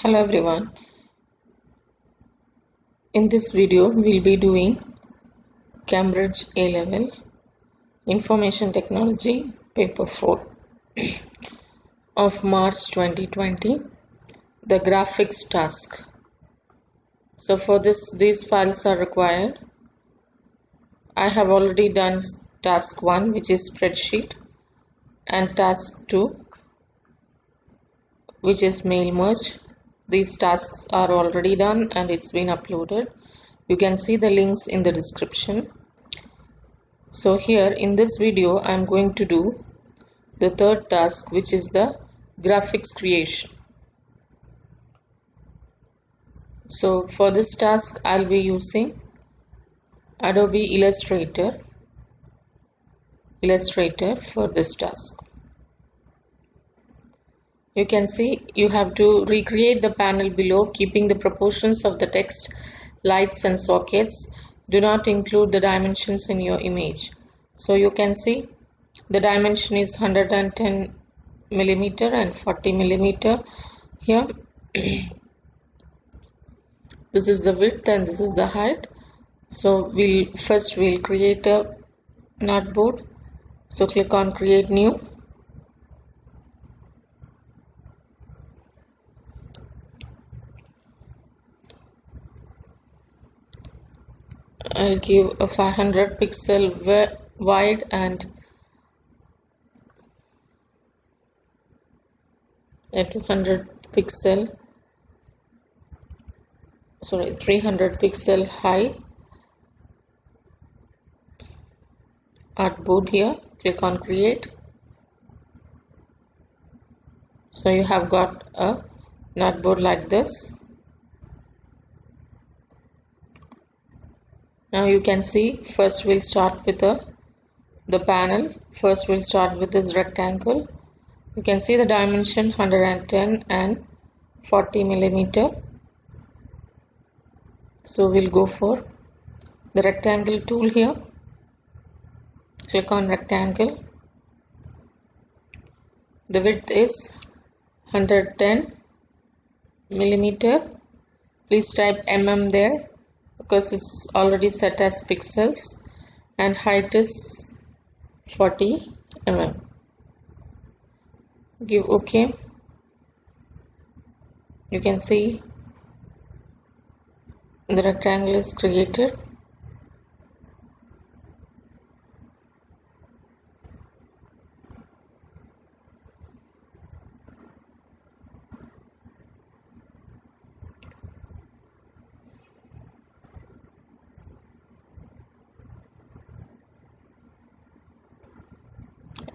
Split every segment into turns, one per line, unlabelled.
Hello everyone. In this video we'll be doing Cambridge A-Level Information Technology paper 4 of March 2020, the graphics task. So for this these files are required. I have already done task 1, which is spreadsheet, and task 2, which is Mailmerge. These tasks are already done and it's been uploaded. You can see the links in the description. So here in this video I am going to do the third task, which is the graphics creation. So for this task I'll be using Adobe Illustrator for this task. You can see you have to recreate the panel below, keeping the proportions of the text, lights and sockets. Do not include the dimensions in your image. So you can see the dimension is 110 millimeter and 40 millimeter here. This is the width and this is the height. So we'll create a artboard. So click on create new. I'll give a 500 pixel wide and a 300 pixel high artboard here. Click on create. So you have got a artboard like this. Now you can see first we'll start with the panel. First we'll start with this rectangle. You can see the dimension 110 and 40 millimeter. So we'll go for the rectangle tool here. Click on rectangle. The width is 110 millimeter. Please type mm there because it's already set as pixels, and height is 40 mm. Give OK. You can see the rectangle is created.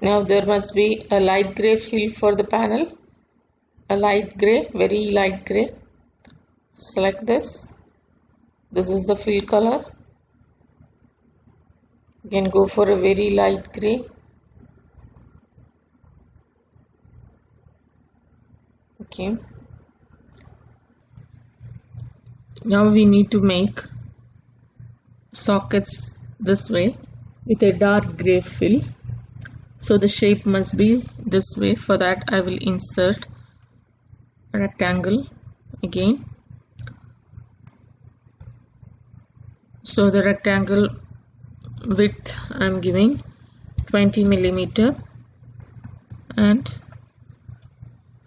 Now there must be a light gray fill for the panel, a light gray, very light gray. Select this. This is the fill color. You can go for a very light gray. Okay. Now we need to make sockets this way with a dark gray fill. So the shape must be this way. For that I will insert a rectangle again. So the rectangle width I am giving 20 millimeter and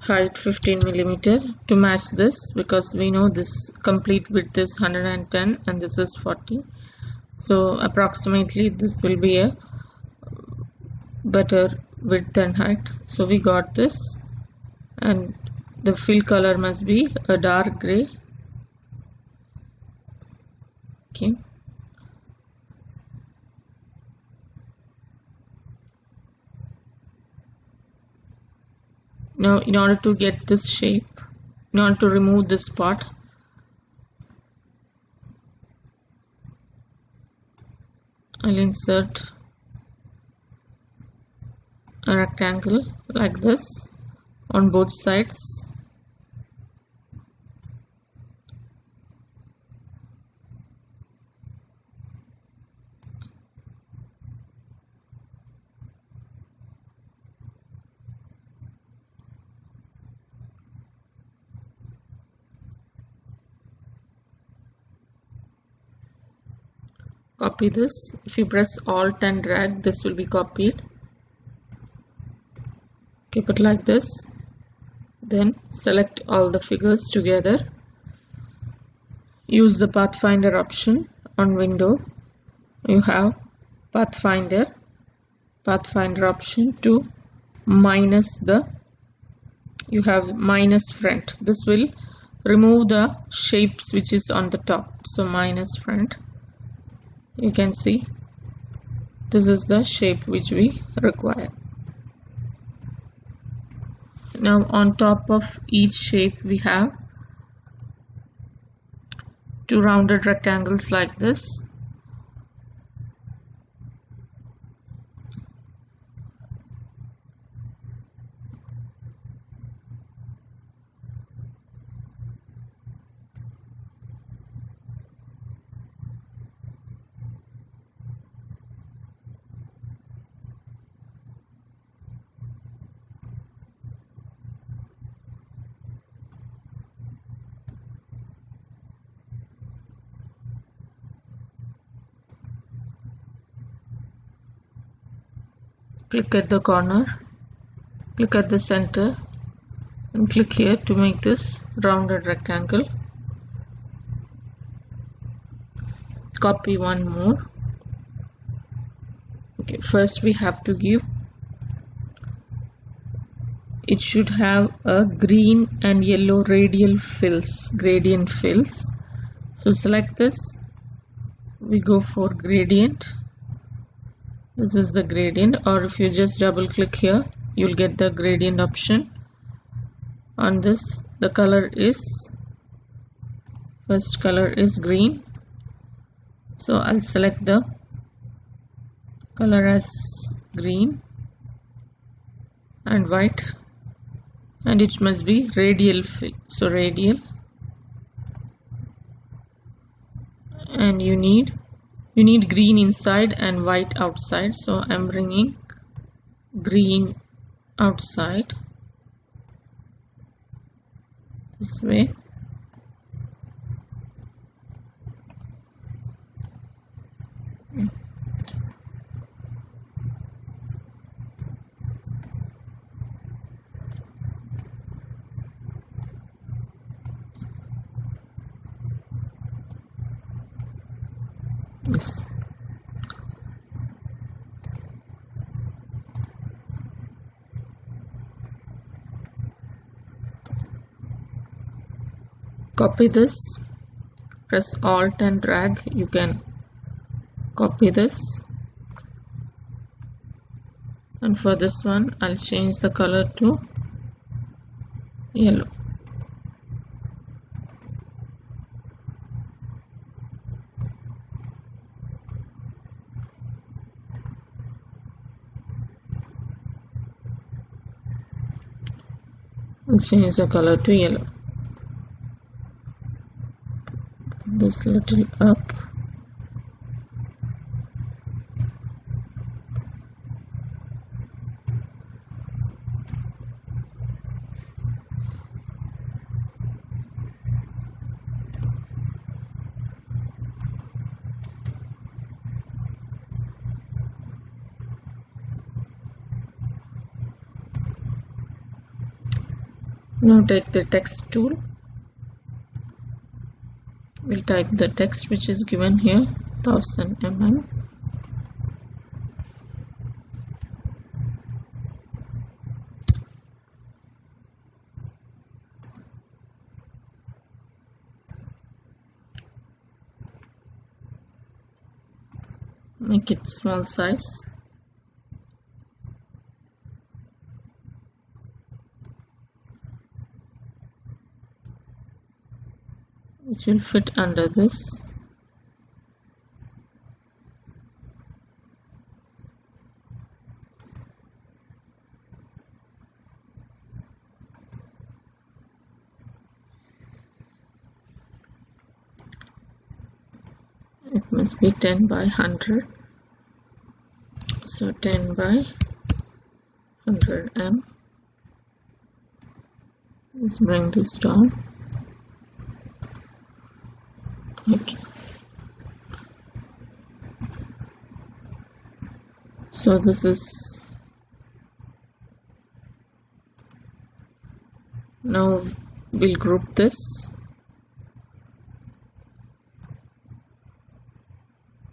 height 15 millimeter to match this, because we know this complete width is 110 and this is 40. So approximately this will be a better width and height. So we got this, and the fill color must be a dark gray. Okay. Now in order to get this shape, in order to remove this part, I'll insert a rectangle like this on both sides. Copy this. If you press Alt and drag, this will be copied. Keep it like this. Then select all the figures together. Use the Pathfinder option on window. You have Pathfinder option to minus the, you have minus front. This will remove the shapes which is on the top. So minus front. You can see this is the shape which we require. Now on top of each shape we have two rounded rectangles like this. Click at the corner, click at the center, and click here to make this rounded rectangle. Copy one more. Okay, first we have to give, it should have a green and yellow radial fills, gradient fills. So select this, we go for gradient. This is the gradient, or if you just double click here, you'll get the gradient option. On this, the color is, first color is green. So I'll select the color as green and white, and it must be radial fill. So radial, and you need green inside and white outside. So I'm bringing green outside this way. Yes. Copy this, press Alt and drag. You can copy this, and for this one I'll change the color to yellow. I'll change the color to yellow. This little up. Now take the text tool. We'll type the text which is given here, 1000 mm. Make it small size. Which will fit under this. It must be 10 by 100. So 10 by 100 m. Let's bring this down. Okay. So this is now we'll group this.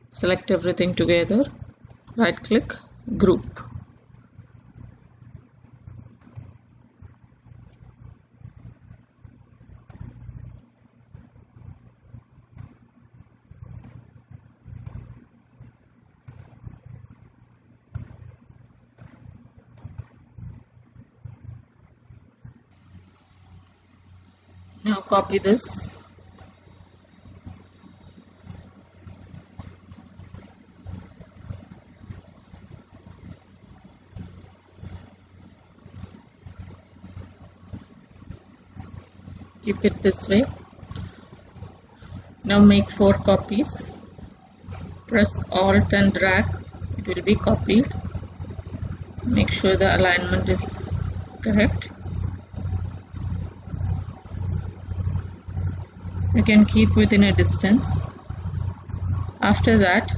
Select everything together, right click, group. Now copy this. Keep it this way. Now make 4 copies. Press Alt and drag. It will be copied. Make sure the alignment is correct. You can keep within a distance. After that,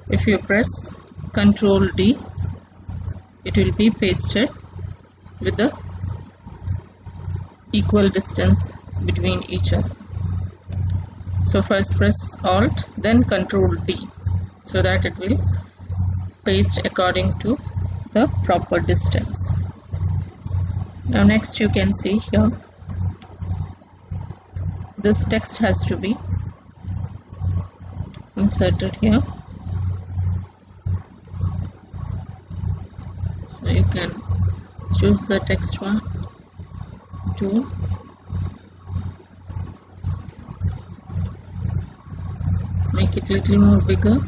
if you press Ctrl D, it will be pasted with the equal distance between each other. So first press Alt, then Ctrl D, so that it will paste according to the proper distance. Now next you can see here, this text has to be inserted here. So you can choose the text one tool. Make it little more bigger.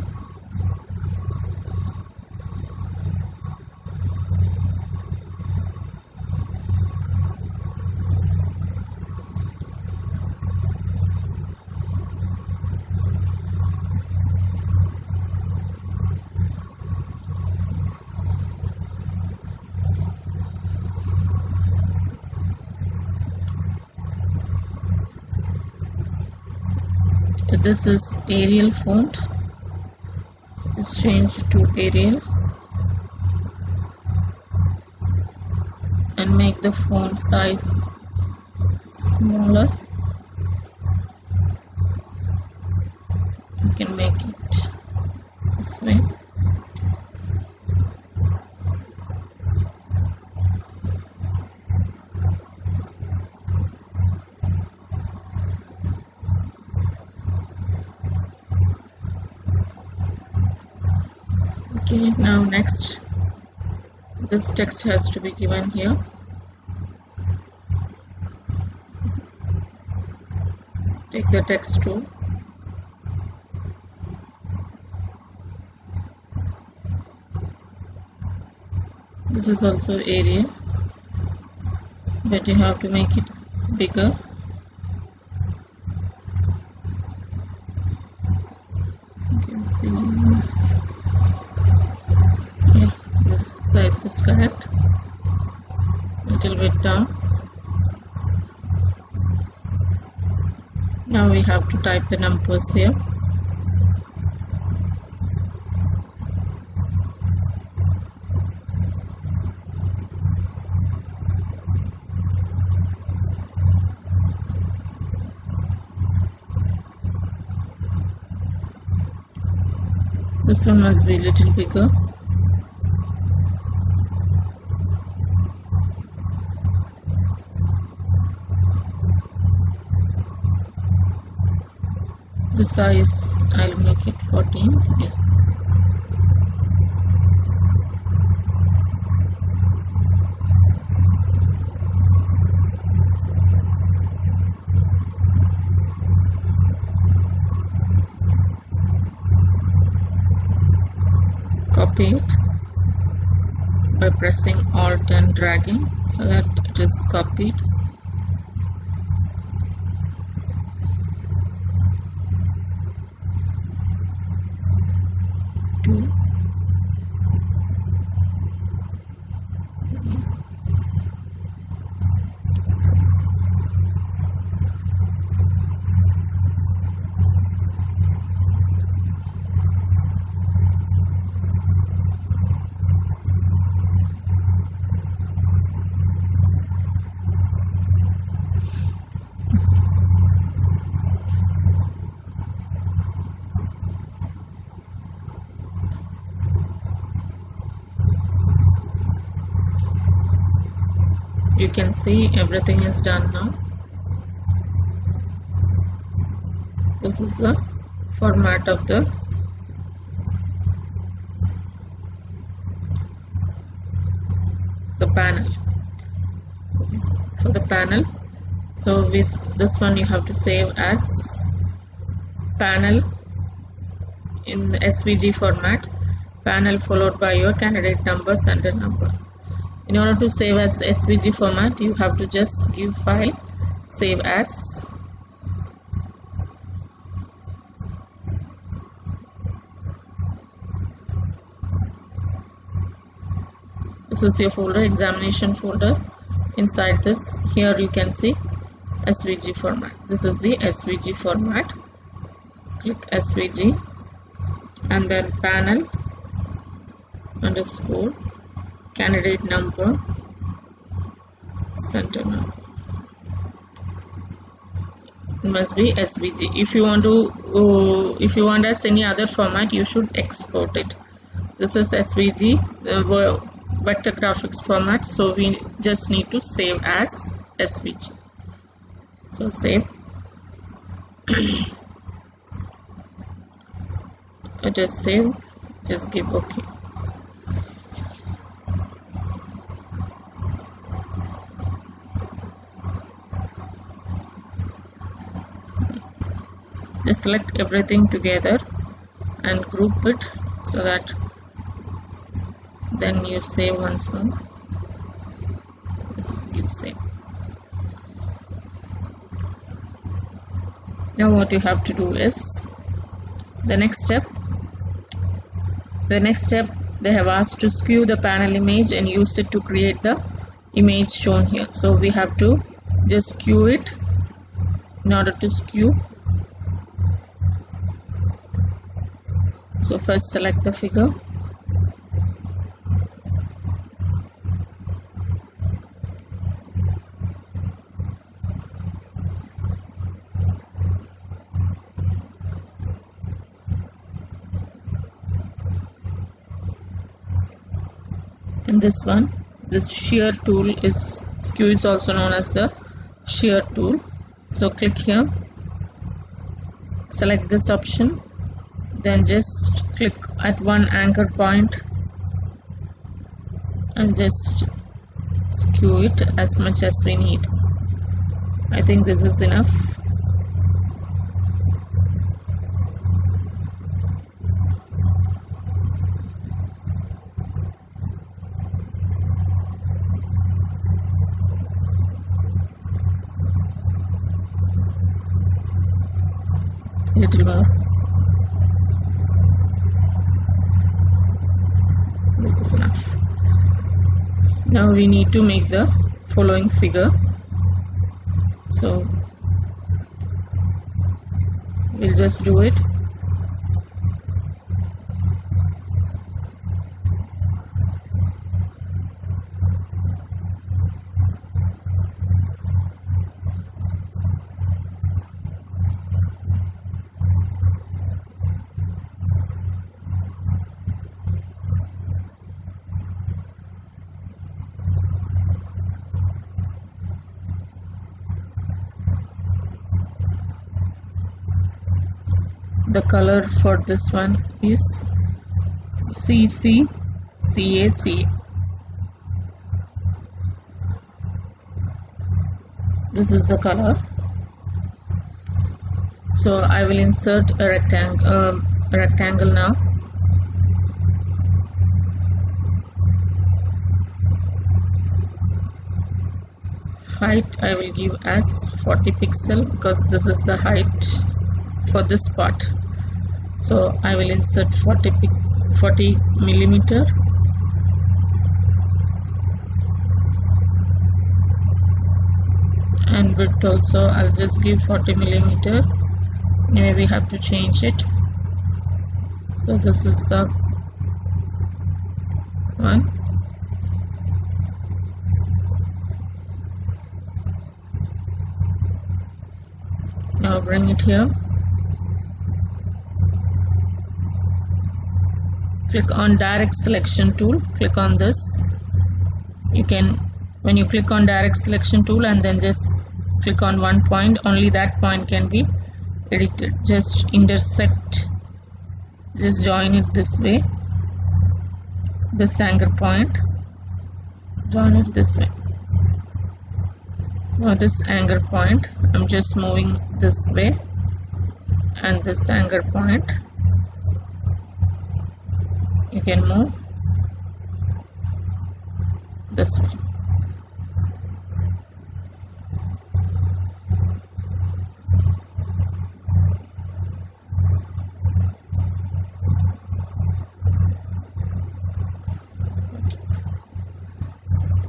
This is Arial font. Let's change it to Arial and make the font size smaller. You can make it this way. Okay, now next, this text has to be given here. Take the text tool. This is also area, but you have to make it bigger. You can see, yeah, this size is correct. Little bit down. Now we have to type the numbers here. This one must be a little bigger. The size, I'll make it 14. Yes. Copy it by pressing Alt and dragging so that it is copied. You can see everything is done now. This is the format of the panel. This is for the panel. So this one you have to save as panel in the SVG format, panel followed by your candidate number, sender number. In order to save as SVG format, you have to just give file, save as. This is your folder, examination folder. Inside this, here you can see SVG format. This is the SVG format. Click SVG and then panel underscore candidate number, center number. It must be SVG. If you want as any other format, you should export it. This is SVG, vector graphics format, so we just need to save as SVG. So save. It is saved. Just give OK. Just select everything together and group it so that then you save once more. Just you save. Now what you have to do is the next step they have asked to skew the panel image and use it to create the image shown here. So we have to just skew it. In order to skew, so first select the figure, and this one, this shear tool is skew is also known as the shear tool. So click here, select this option, then just click at one anchor point and just skew it as much as we need. I think this is enough. Little more. This is enough. Now we need to make the following figure. So we'll just do it. The color for this one is CCCAC. This is the color. So I will insert a rectangle now. Height I will give as 40 pixel because this is the height for this part. So I will insert 40 millimeter. And width also I'll just give 40 millimeter. Anyway, we have to change it. So this is the one. Now bring it here. Click on direct selection tool. Click on this. You can When you click on direct selection tool and then just click on one point, only that point can be edited. Just intersect, just join it this way, this anchor point, join it this way. Now this anchor point, I'm just moving this way, and this anchor point you can move this way.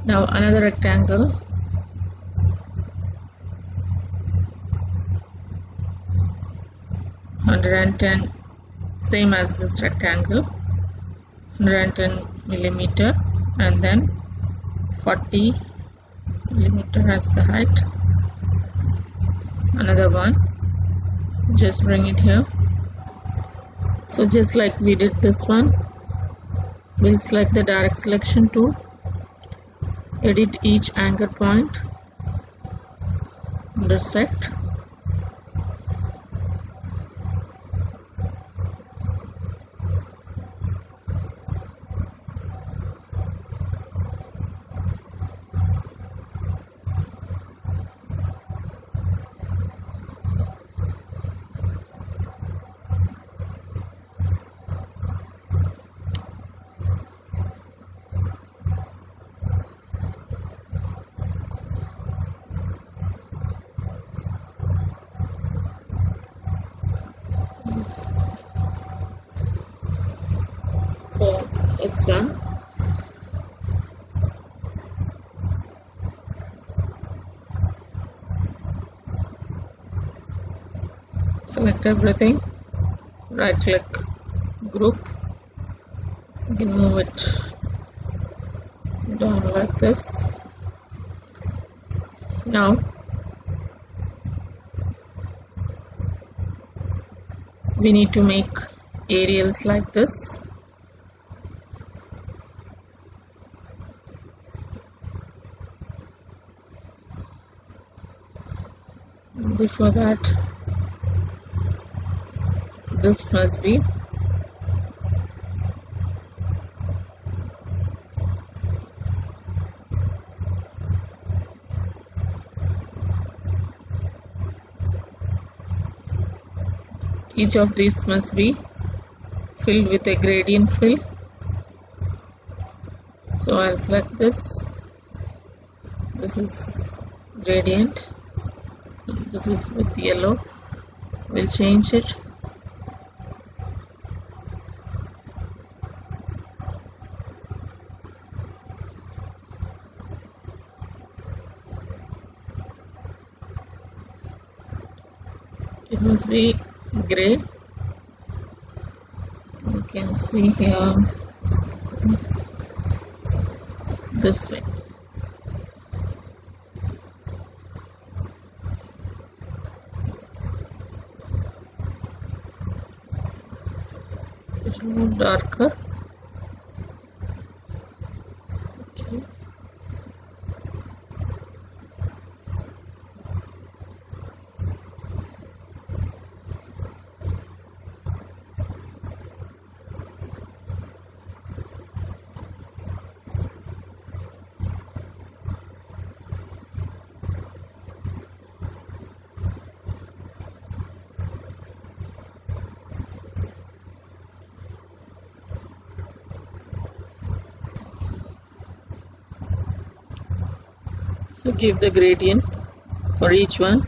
Now another rectangle, (110), same as this rectangle, 110 millimeter, and then 40 millimeter as the height. Another one, just bring it here. So just like we did this one, we'll select the direct selection tool, edit each anchor point, intersect, so it's done. Select everything, right click, group, you can move it down like this. Now we need to make aerials like this. Before that, this must be each of these must be filled with a gradient fill. So I'll select this. This is gradient. This is with yellow. We'll change it. It must be gray. You can see here this way. It will move darker. Okay. So give the gradient for each one.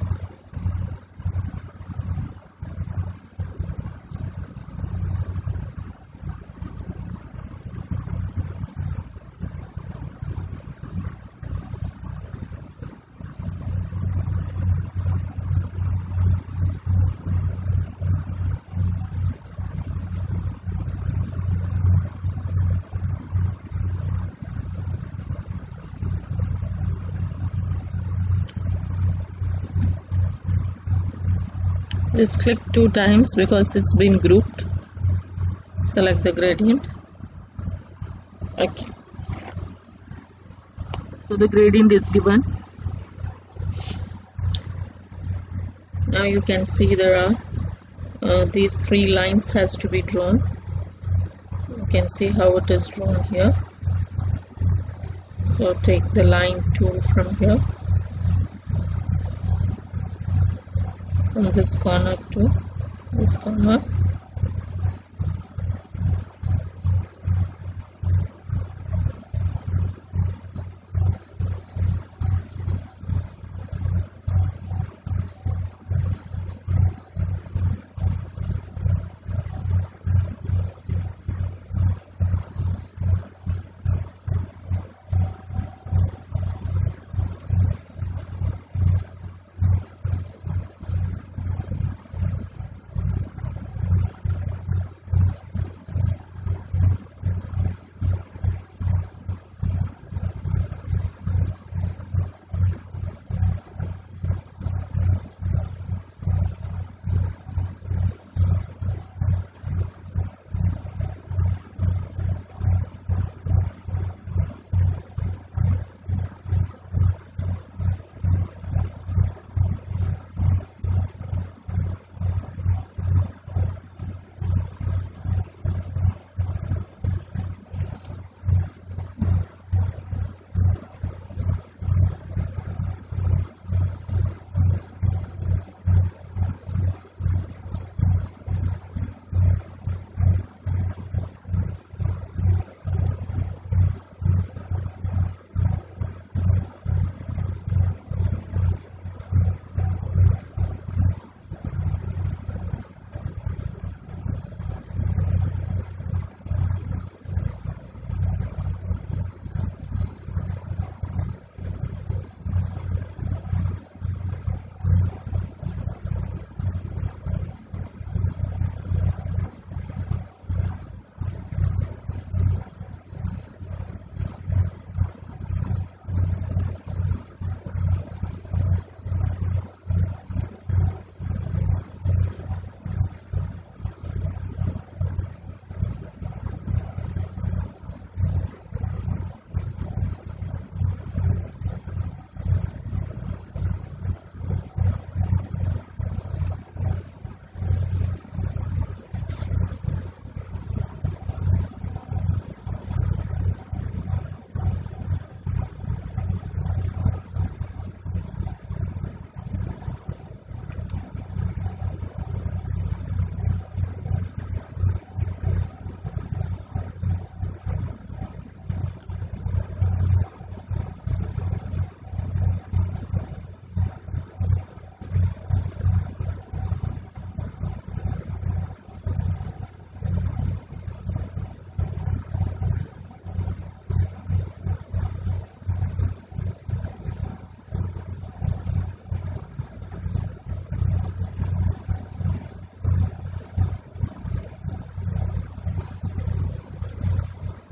Just click 2 times because it's been grouped. Select the gradient. Okay. So the gradient is given. Now you can see there are these three lines has to be drawn. You can see how it is drawn here. So take the line tool from here, from this corner to this corner.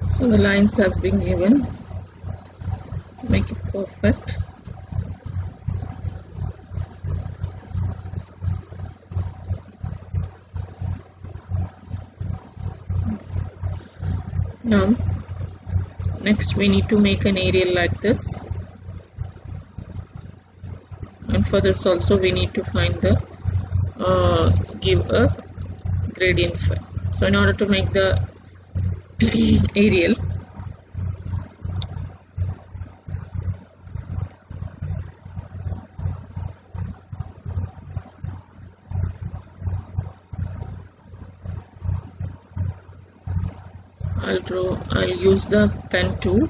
So the lines has been given. Make it perfect. Now next we need to make an aerial like this, and for this also we need to find the give a gradient fill. So in order to make the aerial, I'll use the pen tool.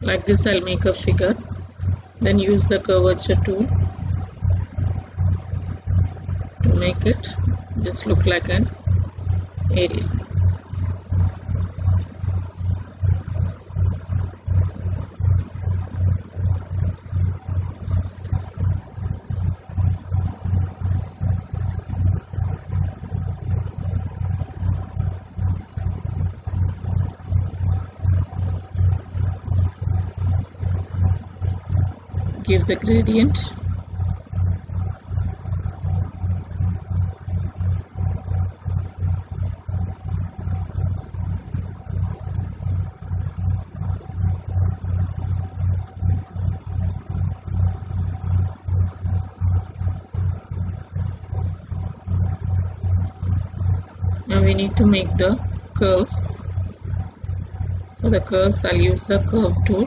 Like this I'll make a figure, then use the curvature tool to make it just look like an aerial. give the gradient. Now we need to make the curves. For the curves, I'll use the curve tool.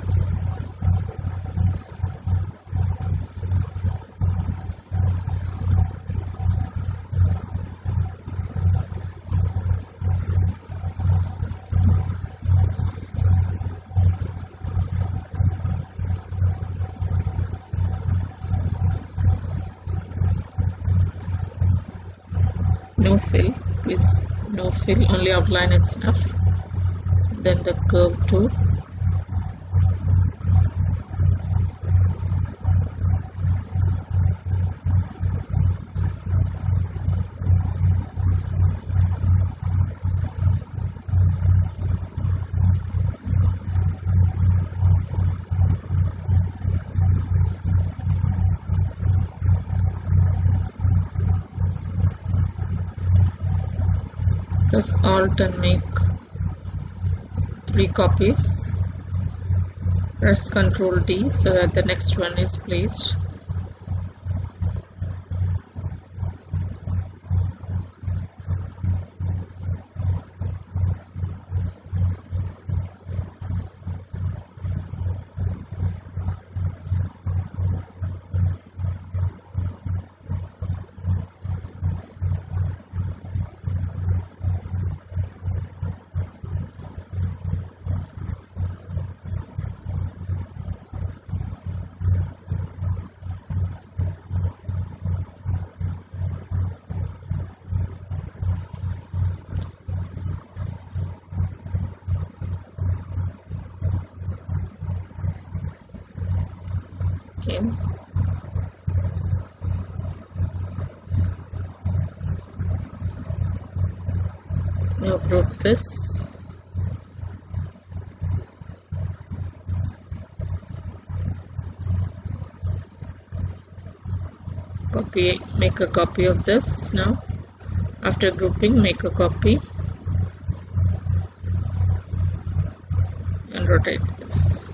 No fill, please, no fill, only outline is enough. Then the curve tool. Press Alt and make 3 copies. Press Ctrl D so that the next one is placed. Okay. Now group this. Copy, make a copy of this now. After grouping, make a copy and rotate this.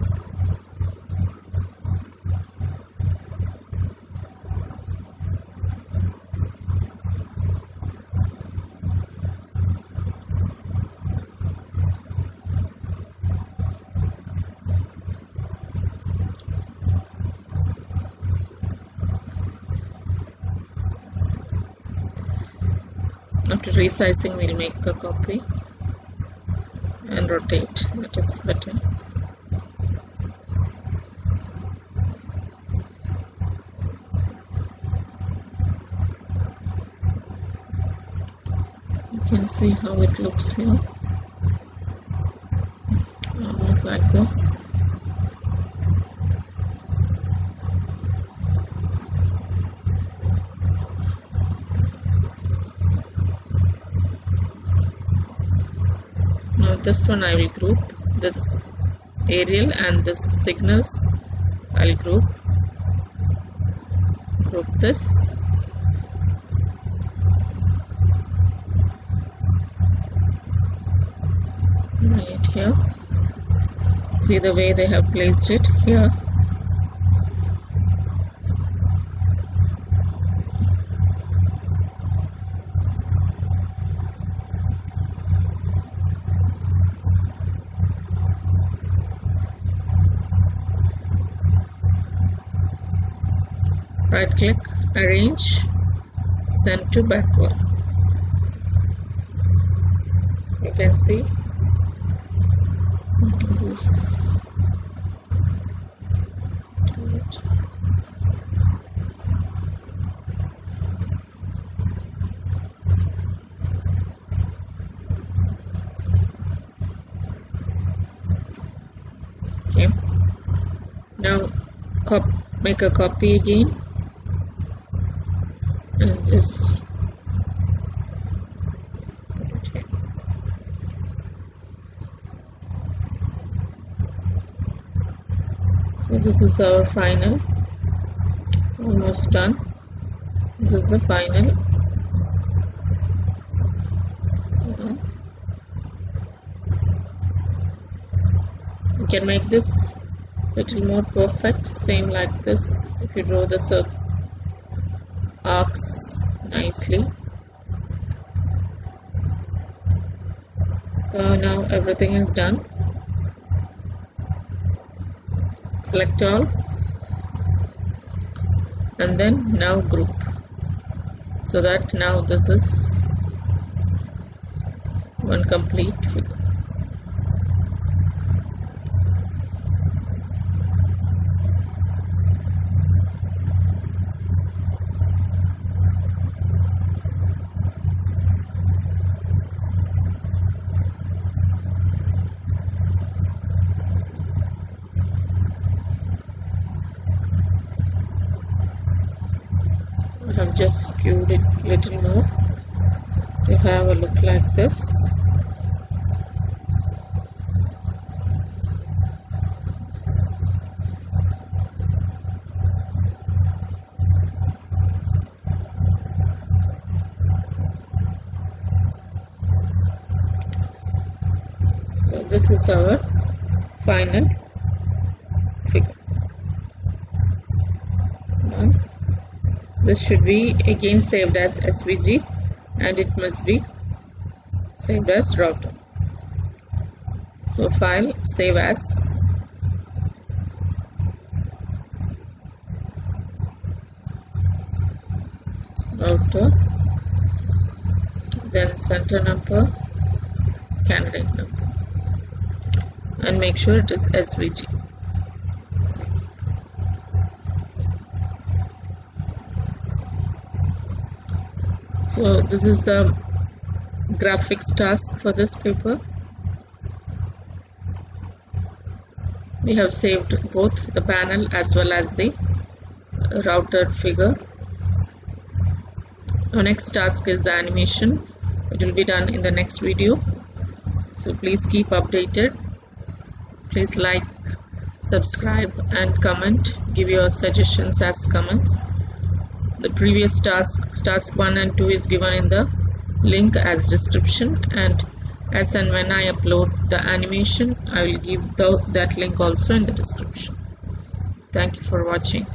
After resizing, we'll make a copy and rotate. That is better. You can see how it looks here. Almost like this. This one I will group, this aerial and this signals I'll group this. Right here, see the way they have placed it here. Right click, arrange, send to backward. You can see this. Okay, now make a copy again and just so this is our final. almost done. This is the final. You can make this little more perfect, same like this. If you draw the arcs nicely. So now everything is done. Select all and then now group, so that now this is one complete figure. I have just skewed it a little more to have a look like this. So this is our final figure. Now, this should be again saved as SVG and it must be saved as router. So file, save as, router, then center number, candidate number, and make sure it is SVG. So this is the graphics task for this paper. We have saved both the panel as well as the router figure. Our next task is the animation. It will be done in the next video. So please keep updated. Please like, subscribe and comment. Give your suggestions as comments. The previous task 1 and 2 is given in the link as description, and as and when I upload the animation I will give that link also in the description. Thank you for watching.